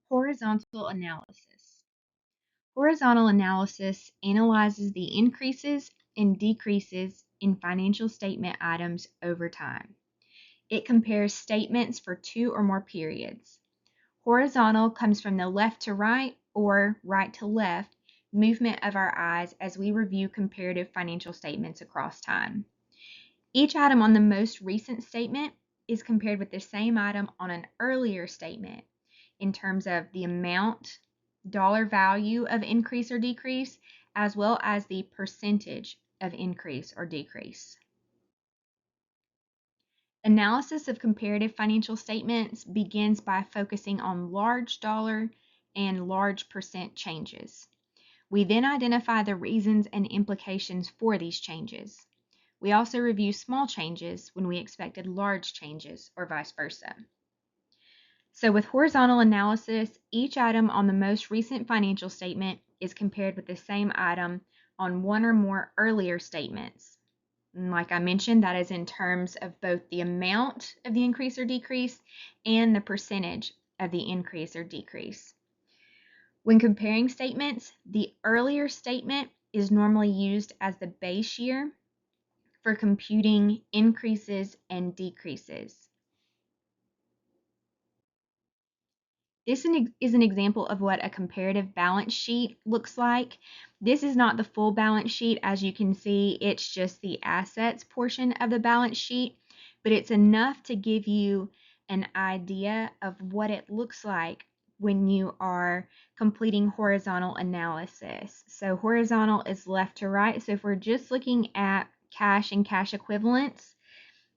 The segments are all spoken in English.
Horizontal analysis. Horizontal analysis analyzes the increases and decreases in financial statement items over time. It compares statements for 2 or more periods. Horizontal comes from the left to right or right to left movement of our eyes as we review comparative financial statements across time. Each item on the most recent statement is compared with the same item on an earlier statement in terms of the amount, dollar value of increase or decrease, as well as the percentage of increase or decrease. Analysis of comparative financial statements begins by focusing on large dollar and large percent changes. We then identify the reasons and implications for these changes. We also review small changes when we expected large changes, or vice versa. So with horizontal analysis, each item on the most recent financial statement is compared with the same item on one or more earlier statements. And like I mentioned, that is in terms of both the amount of the increase or decrease and the percentage of the increase or decrease. When comparing statements, the earlier statement is normally used as the base year for computing increases and decreases. This is an example of what a comparative balance sheet looks like. This is not the full balance sheet. As you can see, it's just the assets portion of the balance sheet, but it's enough to give you an idea of what it looks like when you are completing horizontal analysis. So horizontal is left to right. So if we're just looking at cash and cash equivalents,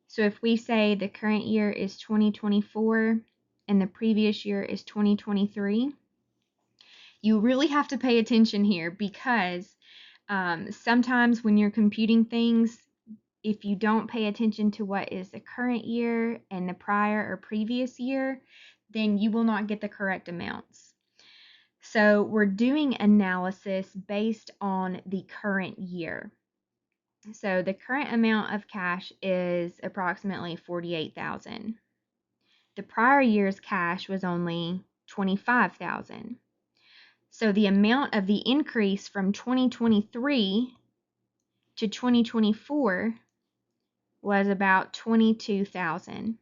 so if we say the current year is 2024 and the previous year is 2023, you really have to pay attention here because sometimes when you're computing things, if you don't pay attention to what is the current year and the prior or previous year, then you will not get the correct amounts. So we're doing analysis based on the current year. So the current amount of cash is approximately $48,000. The prior year's cash was only $25,000. So the amount of the increase from 2023 to 2024 was about $22,000.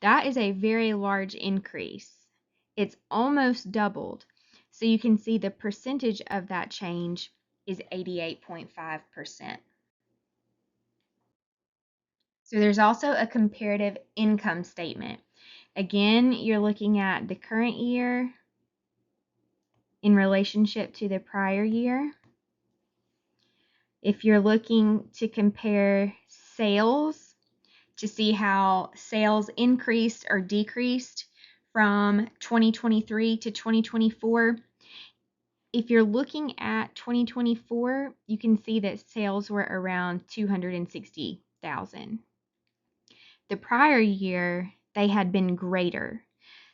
That is a very large increase. It's almost doubled. So you can see the percentage of that change is 88.5%. So there's also a comparative income statement. Again, you're looking at the current year in relationship to the prior year. If you're looking to compare sales to see how sales increased or decreased from 2023 to 2024, if you're looking at 2024, you can see that sales were around 260,000. The prior year, they had been greater.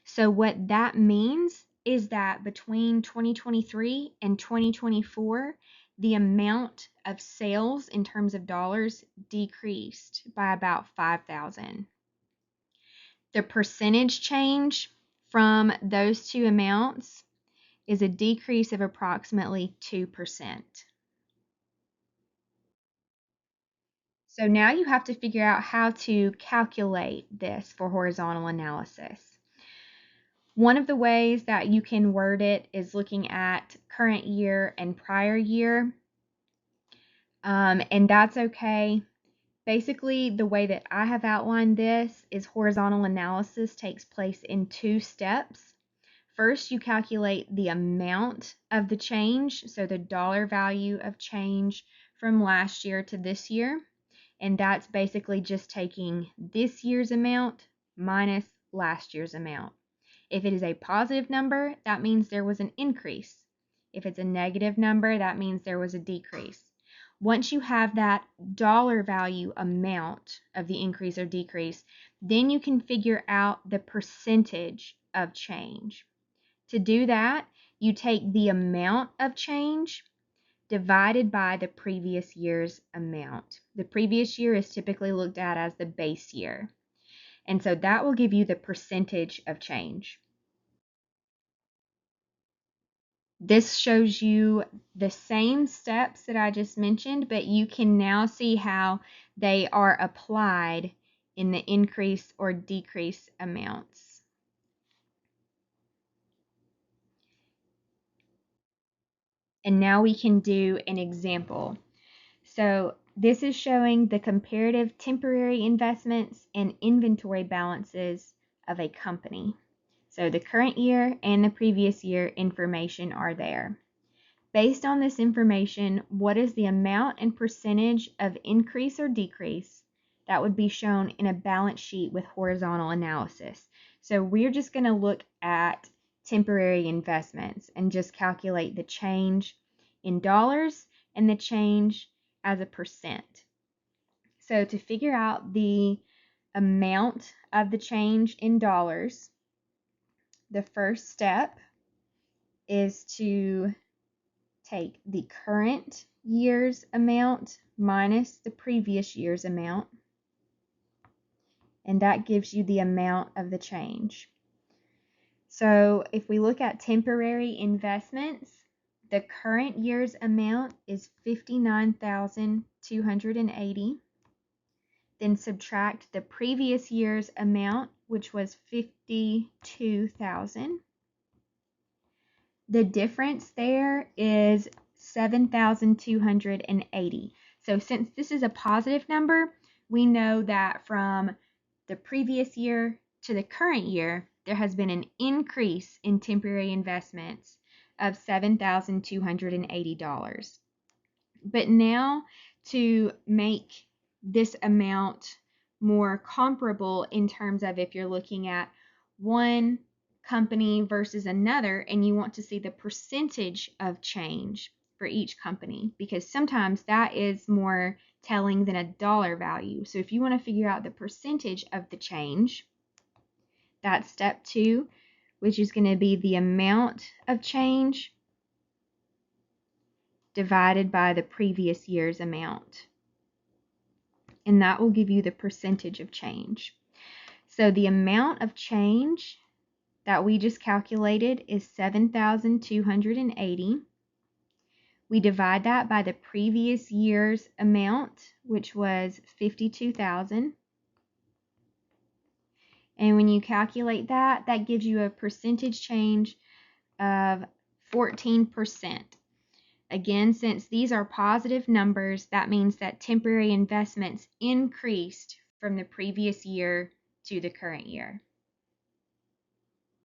So what that means is that between 2023 and 2024, the amount of sales in terms of dollars decreased by about 5,000. The percentage change from those two amounts is a decrease of approximately 2%. So now you have to figure out how to calculate this for horizontal analysis. One of the ways that you can word it is looking at current year and prior year, and that's okay. Basically, the way that I have outlined this is horizontal analysis takes place in 2 steps. First, you calculate the amount of the change, so the dollar value of change from last year to this year. And that's basically just taking this year's amount minus last year's amount. If it is a positive number, that means there was an increase. If it's a negative number, that means there was a decrease. Once you have that dollar value amount of the increase or decrease, then you can figure out the percentage of change. To do that, you take the amount of change divided by the previous year's amount. The previous year is typically looked at as the base year. And so that will give you the percentage of change. This shows you the same steps that I just mentioned, but you can now see how they are applied in the increase or decrease amounts. And now we can do an example. So this is showing the comparative temporary investments and inventory balances of a company. So the current year and the previous year information are there. Based on this information, what is the amount and percentage of increase or decrease that would be shown in a balance sheet with horizontal analysis? So we're just going to look at temporary investments and just calculate the change in dollars and the change as a percent. So to figure out the amount of the change in dollars, the first step is to take the current year's amount minus the previous year's amount, and that gives you the amount of the change. So if we look at temporary investments, the current year's amount is $59,280. Then subtract the previous year's amount, which was $52,000. The difference there is $7,280. So since this is a positive number, we know that from the previous year to the current year, there has been an increase in temporary investments of $7,280. But now to make this amount more comparable in terms of if you're looking at one company versus another and you want to see the percentage of change for each company, because sometimes that is more telling than a dollar value. So if you want to figure out the percentage of the change, that's step 2, which is going to be the amount of change divided by the previous year's amount. And that will give you the percentage of change. So the amount of change that we just calculated is 7,280. We divide that by the previous year's amount, which was 52,000. And when you calculate that, that gives you a percentage change of 14%. Again, since these are positive numbers, that means that temporary investments increased from the previous year to the current year.